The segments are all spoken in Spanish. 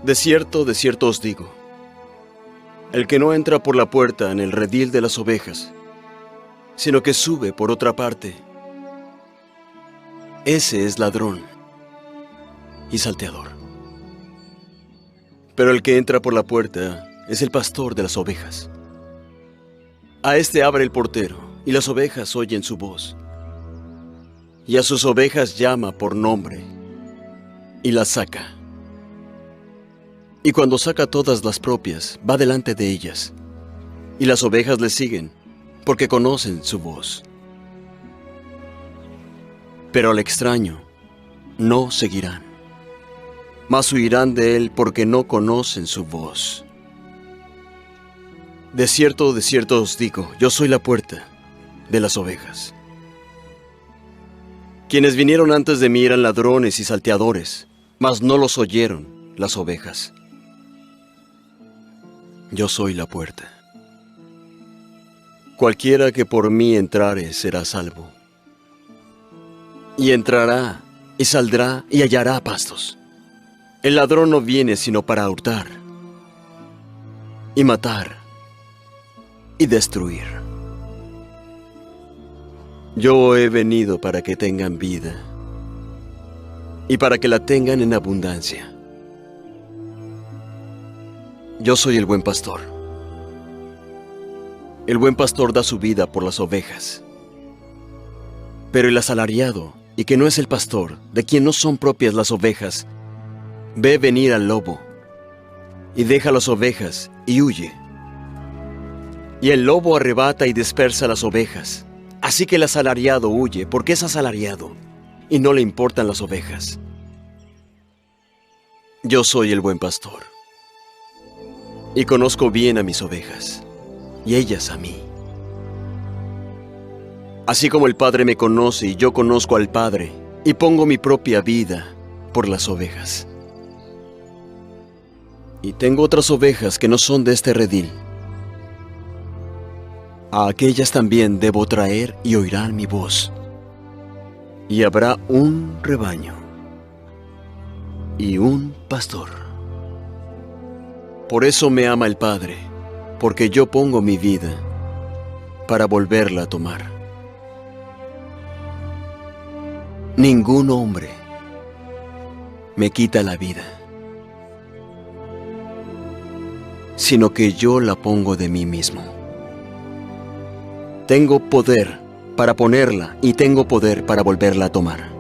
De cierto os digo, el que no entra por la puerta en el redil de las ovejas, sino que sube por otra parte, ese es ladrón y salteador. Pero el que entra por la puerta es el pastor de las ovejas. A éste abre el portero, y las ovejas oyen su voz. Y a sus ovejas llama por nombre, y las saca. Y cuando saca todas las propias, va delante de ellas, y las ovejas le siguen, porque conocen su voz. Pero al extraño no seguirán, mas huirán de él porque no conocen su voz. De cierto os digo, yo soy la puerta de las ovejas. Quienes vinieron antes de mí eran ladrones y salteadores, mas no los oyeron las ovejas. Yo soy la puerta. Cualquiera que por mí entrare será salvo. Y entrará, y saldrá, y hallará pastos. El ladrón no viene sino para hurtar, y matar, y destruir. Yo he venido para que tengan vida, y para que la tengan en abundancia. Yo soy el buen pastor. El buen pastor da su vida por las ovejas. Pero el asalariado, y que no es el pastor, de quien no son propias las ovejas, ve venir al lobo, y deja las ovejas, y huye. Y el lobo arrebata y dispersa las ovejas. Así que el asalariado huye, porque es asalariado, y no le importan las ovejas. Yo soy el buen pastor, y conozco bien a mis ovejas, y ellas a mí. Así como el Padre me conoce y yo conozco al Padre, y pongo mi propia vida por las ovejas. Y tengo otras ovejas que no son de este redil. A aquellas también debo traer y oirán mi voz. Y habrá un rebaño y un pastor. Por eso me ama el Padre, porque yo pongo mi vida para volverla a tomar. Ningún hombre me quita la vida, sino que yo la pongo de mí mismo. Tengo poder para ponerla y tengo poder para volverla a tomar.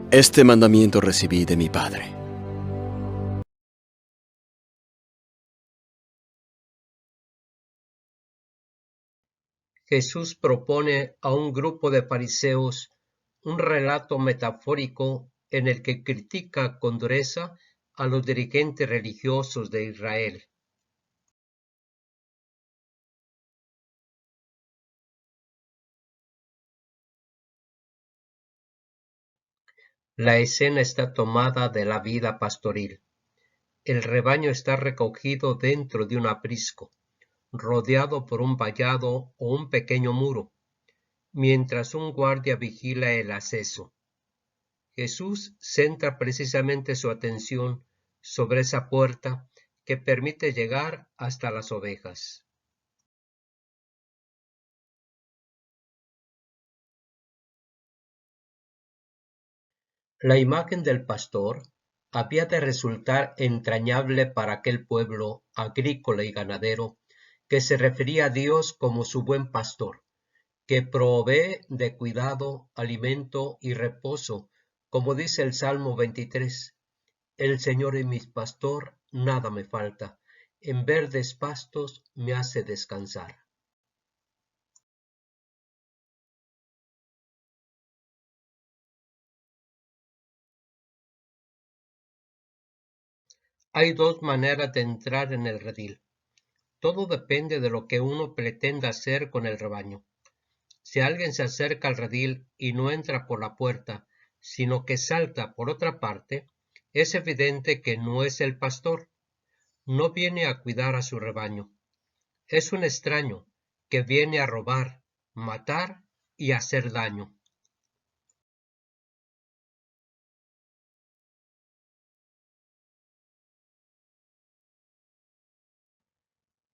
Este mandamiento recibí de mi Padre. Jesús propone a un grupo de fariseos un relato metafórico en el que critica con dureza a los dirigentes religiosos de Israel. La escena está tomada de la vida pastoril. El rebaño está recogido dentro de un aprisco, rodeado por un vallado o un pequeño muro, mientras un guardia vigila el acceso. Jesús centra precisamente su atención sobre esa puerta que permite llegar hasta las ovejas. La imagen del pastor había de resultar entrañable para aquel pueblo agrícola y ganadero que se refería a Dios como su buen pastor, que provee de cuidado, alimento y reposo, como dice el Salmo 23. El Señor es mi pastor, nada me falta, en verdes pastos me hace descansar. Hay dos maneras de entrar en el redil. Todo depende de lo que uno pretenda hacer con el rebaño. Si alguien se acerca al redil y no entra por la puerta, sino que salta por otra parte, es evidente que no es el pastor. No viene a cuidar a su rebaño. Es un extraño que viene a robar, matar y hacer daño.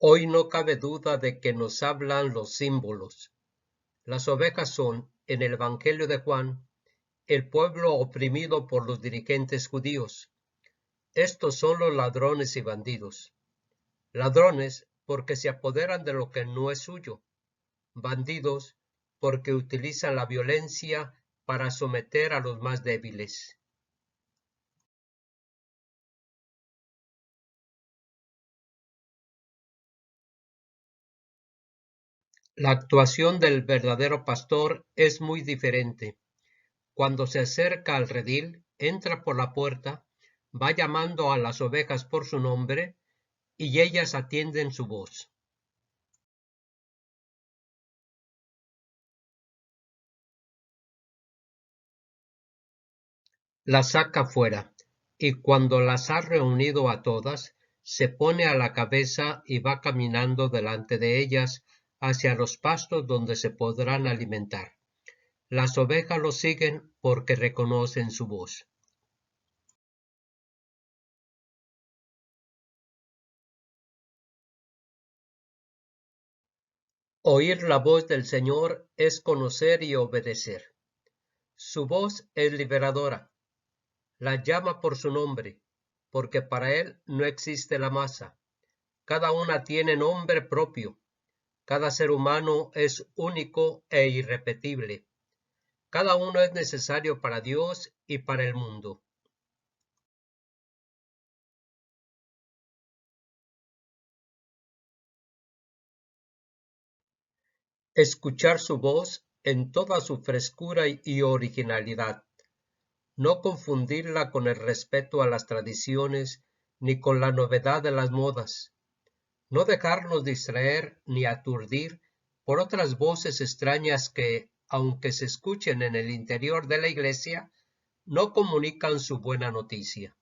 Hoy no cabe duda de que nos hablan los símbolos. Las ovejas son, en el Evangelio de Juan, el pueblo oprimido por los dirigentes judíos. Estos son los ladrones y bandidos. Ladrones porque se apoderan de lo que no es suyo. Bandidos porque utilizan la violencia para someter a los más débiles. La actuación del verdadero pastor es muy diferente. Cuando se acerca al redil, entra por la puerta, va llamando a las ovejas por su nombre y ellas atienden su voz. Las saca fuera, y cuando las ha reunido a todas, se pone a la cabeza y va caminando delante de ellas hacia los pastos donde se podrán alimentar. Las ovejas lo siguen porque reconocen su voz. Oír la voz del Señor es conocer y obedecer. Su voz es liberadora. La llama por su nombre, porque para él no existe la masa. Cada una tiene nombre propio. Cada ser humano es único e irrepetible. Cada uno es necesario para Dios y para el mundo. Escuchar su voz en toda su frescura y originalidad. No confundirla con el respeto a las tradiciones ni con la novedad de las modas. No dejarnos distraer ni aturdir por otras voces extrañas que, aunque se escuchen en el interior de la iglesia, no comunican su buena noticia.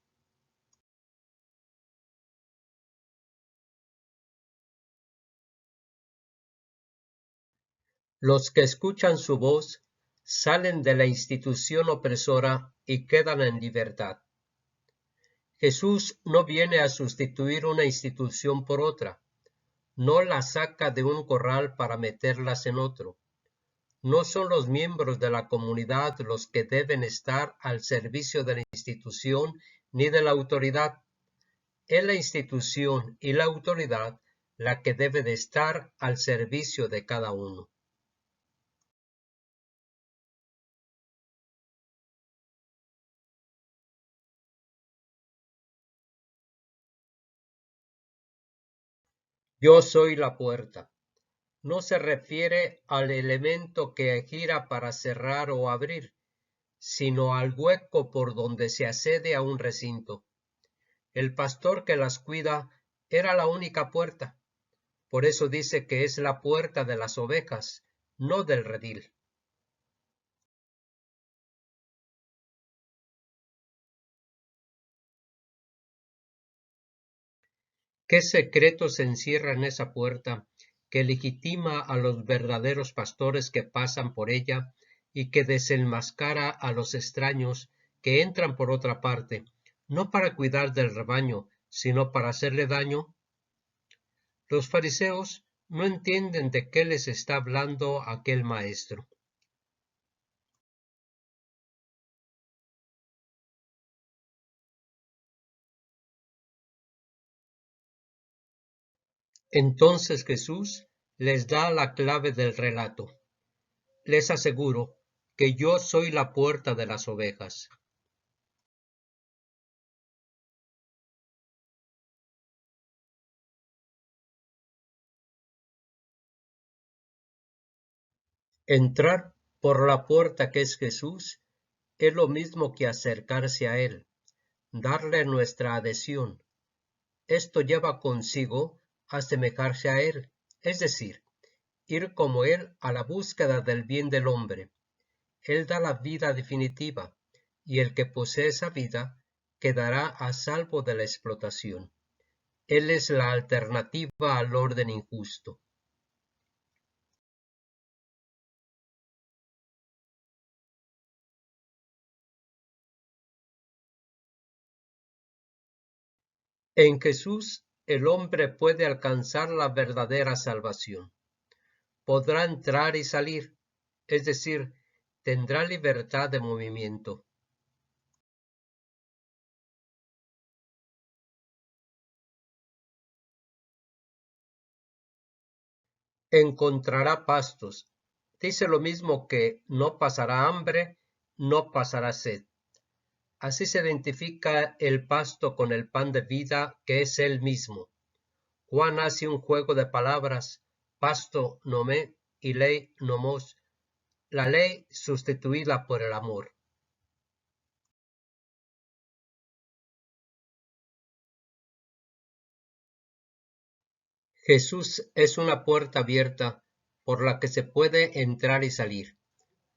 Los que escuchan su voz salen de la institución opresora y quedan en libertad. Jesús no viene a sustituir una institución por otra, no la saca de un corral para meterlas en otro. No son los miembros de la comunidad los que deben estar al servicio de la institución ni de la autoridad. Es la institución y la autoridad la que debe de estar al servicio de cada uno. Yo soy la puerta. No se refiere al elemento que gira para cerrar o abrir, sino al hueco por donde se accede a un recinto. El pastor que las cuida era la única puerta. Por eso dice que es la puerta de las ovejas, no del redil. ¿Qué secreto se encierra en esa puerta que legitima a los verdaderos pastores que pasan por ella y que desenmascara a los extraños que entran por otra parte, no para cuidar del rebaño, sino para hacerle daño? Los fariseos no entienden de qué les está hablando aquel maestro. Entonces Jesús les da la clave del relato. Les aseguro que yo soy la puerta de las ovejas. Entrar por la puerta que es Jesús es lo mismo que acercarse a Él, darle nuestra adhesión. Esto lleva consigo asemejarse a Él, es decir, ir como Él a la búsqueda del bien del hombre. Él da la vida definitiva, y el que posee esa vida quedará a salvo de la explotación. Él es la alternativa al orden injusto. En Jesús, el hombre puede alcanzar la verdadera salvación. Podrá entrar y salir, es decir, tendrá libertad de movimiento. Encontrará pastos. Dice lo mismo que no pasará hambre, no pasará sed. Así se identifica el pasto con el pan de vida que es él mismo. Juan hace un juego de palabras, pasto, nomé, y ley, nomos, la ley sustituida por el amor. Jesús es una puerta abierta por la que se puede entrar y salir.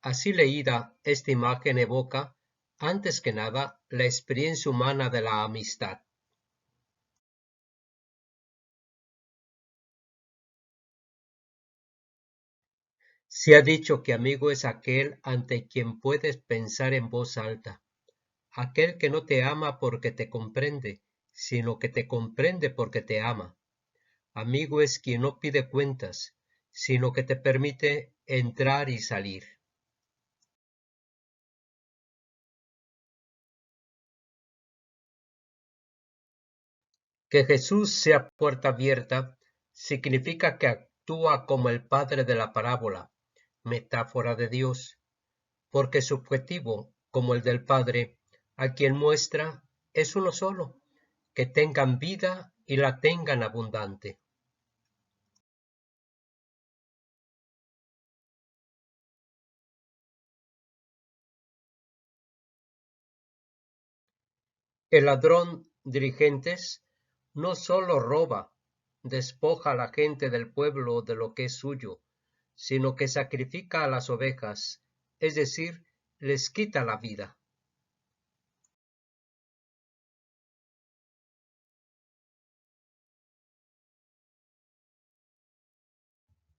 Así leída, esta imagen evoca, antes que nada, la experiencia humana de la amistad. Se ha dicho que amigo es aquel ante quien puedes pensar en voz alta, aquel que no te ama porque te comprende, sino que te comprende porque te ama. Amigo es quien no pide cuentas, sino que te permite entrar y salir. Que Jesús sea puerta abierta significa que actúa como el padre de la parábola, metáfora de Dios, porque su objetivo, como el del Padre, a quien muestra, es uno solo, que tengan vida y la tengan abundante. El ladrón dirigentes no solo roba, despoja a la gente del pueblo de lo que es suyo, sino que sacrifica a las ovejas, es decir, les quita la vida.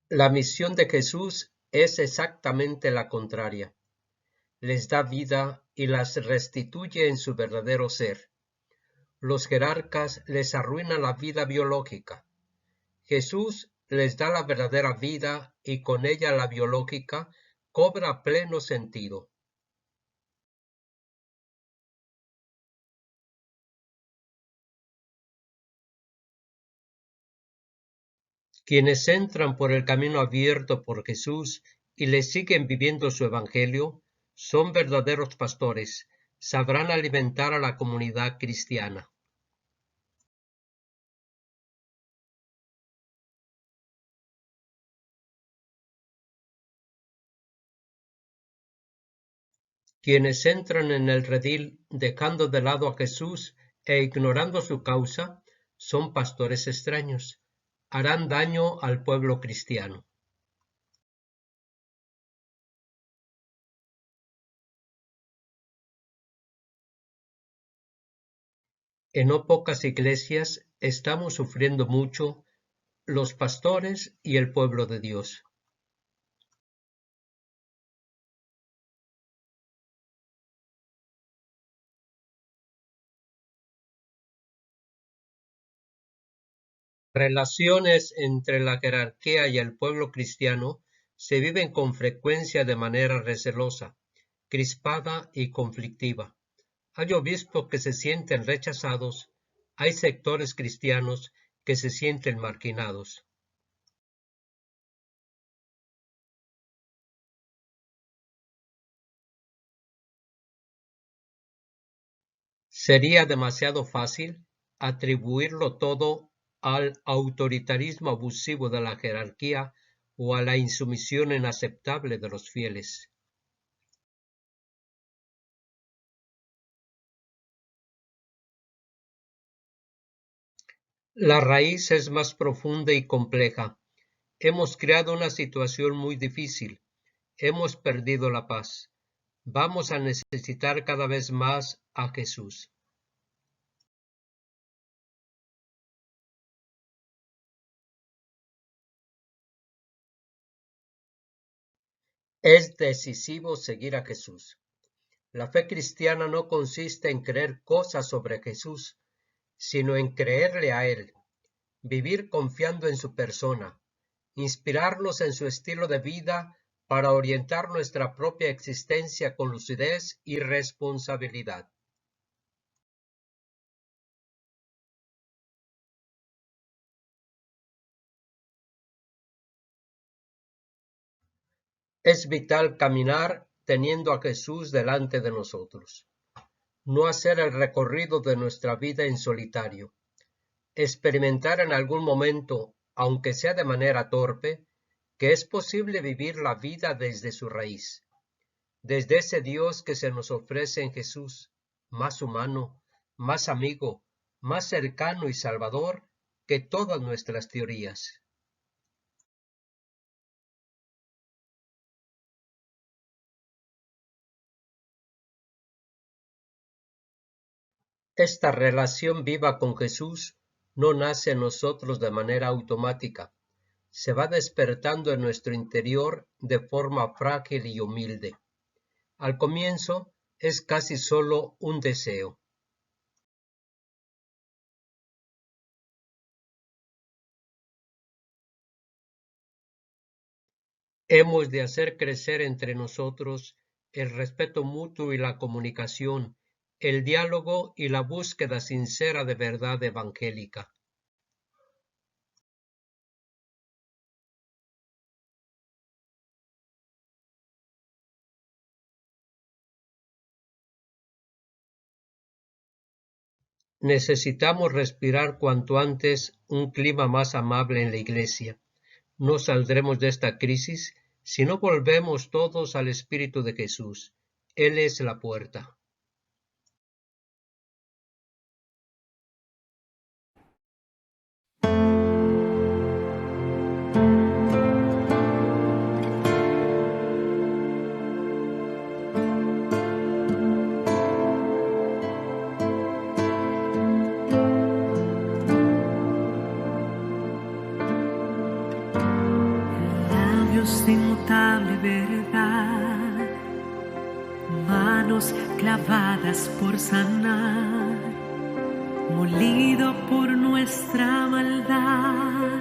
La misión de Jesús es exactamente la contraria. Les da vida y las restituye en su verdadero ser. Los jerarcas les arruinan la vida biológica. Jesús les da la verdadera vida y con ella la biológica cobra pleno sentido. Quienes entran por el camino abierto por Jesús y le siguen viviendo su evangelio, son verdaderos pastores, sabrán alimentar a la comunidad cristiana. Quienes entran en el redil dejando de lado a Jesús e ignorando su causa, son pastores extraños, harán daño al pueblo cristiano. En no pocas iglesias estamos sufriendo mucho los pastores y el pueblo de Dios. Relaciones entre la jerarquía y el pueblo cristiano se viven con frecuencia de manera recelosa, crispada y conflictiva. Hay obispos que se sienten rechazados, hay sectores cristianos que se sienten marginados. Sería demasiado fácil atribuirlo todo al autoritarismo abusivo de la jerarquía o a la insumisión inaceptable de los fieles. La raíz es más profunda y compleja. Hemos creado una situación muy difícil. Hemos perdido la paz. Vamos a necesitar cada vez más a Jesús. Es decisivo seguir a Jesús. La fe cristiana no consiste en creer cosas sobre Jesús, sino en creerle a Él, vivir confiando en su persona, inspirarnos en su estilo de vida para orientar nuestra propia existencia con lucidez y responsabilidad. Es vital caminar teniendo a Jesús delante de nosotros, no hacer el recorrido de nuestra vida en solitario, experimentar en algún momento, aunque sea de manera torpe, que es posible vivir la vida desde su raíz, desde ese Dios que se nos ofrece en Jesús, más humano, más amigo, más cercano y salvador que todas nuestras teorías. Esta relación viva con Jesús no nace en nosotros de manera automática, se va despertando en nuestro interior de forma frágil y humilde. Al comienzo es casi solo un deseo. Hemos de hacer crecer entre nosotros el respeto mutuo y la comunicación, el diálogo y la búsqueda sincera de verdad evangélica. Necesitamos respirar cuanto antes un clima más amable en la Iglesia. No saldremos de esta crisis si no volvemos todos al Espíritu de Jesús. Él es la puerta. De inmutable verdad, manos clavadas por sanar, molido por nuestra maldad,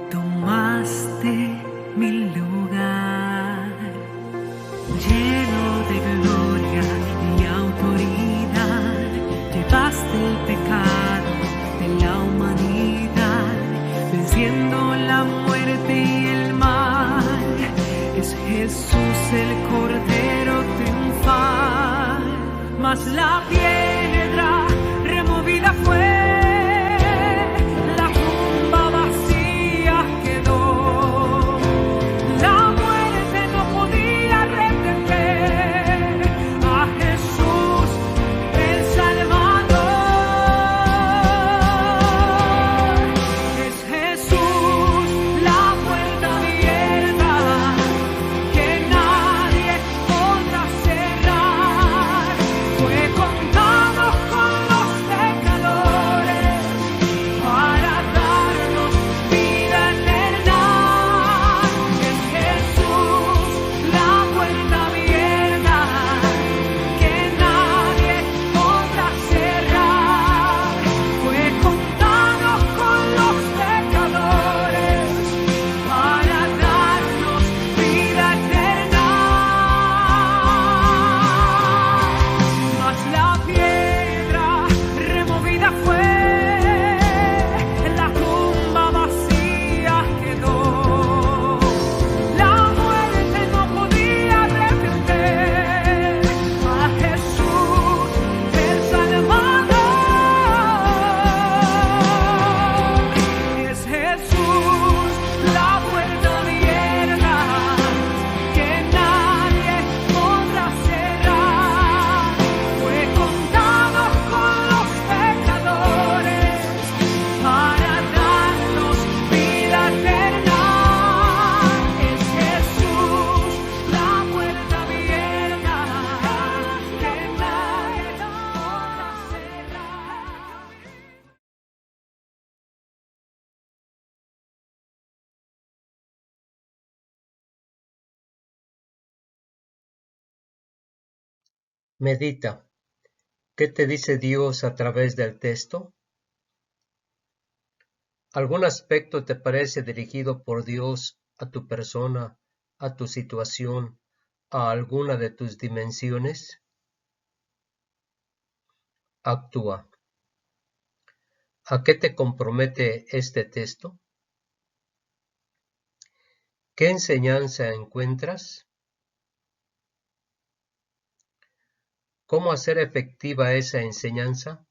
tomaste mi lugar, lleno de gloria y autoridad, llevaste el pecado de la humanidad, venciendo la muerte y el mal. Es Jesús el Cordero triunfal, mas la piedra removida fue, la tumba vacía quedó, la muerte no podía retener a Jesús el Salvador. Es Jesús la puerta abierta que nadie podrá cerrar, fue contado con los pecadores. Medita. ¿Qué te dice Dios a través del texto? ¿Algún aspecto te parece dirigido por Dios a tu persona, a tu situación, a alguna de tus dimensiones? Actúa. ¿A qué te compromete este texto? ¿Qué enseñanza encuentras? ¿Cómo hacer efectiva esa enseñanza?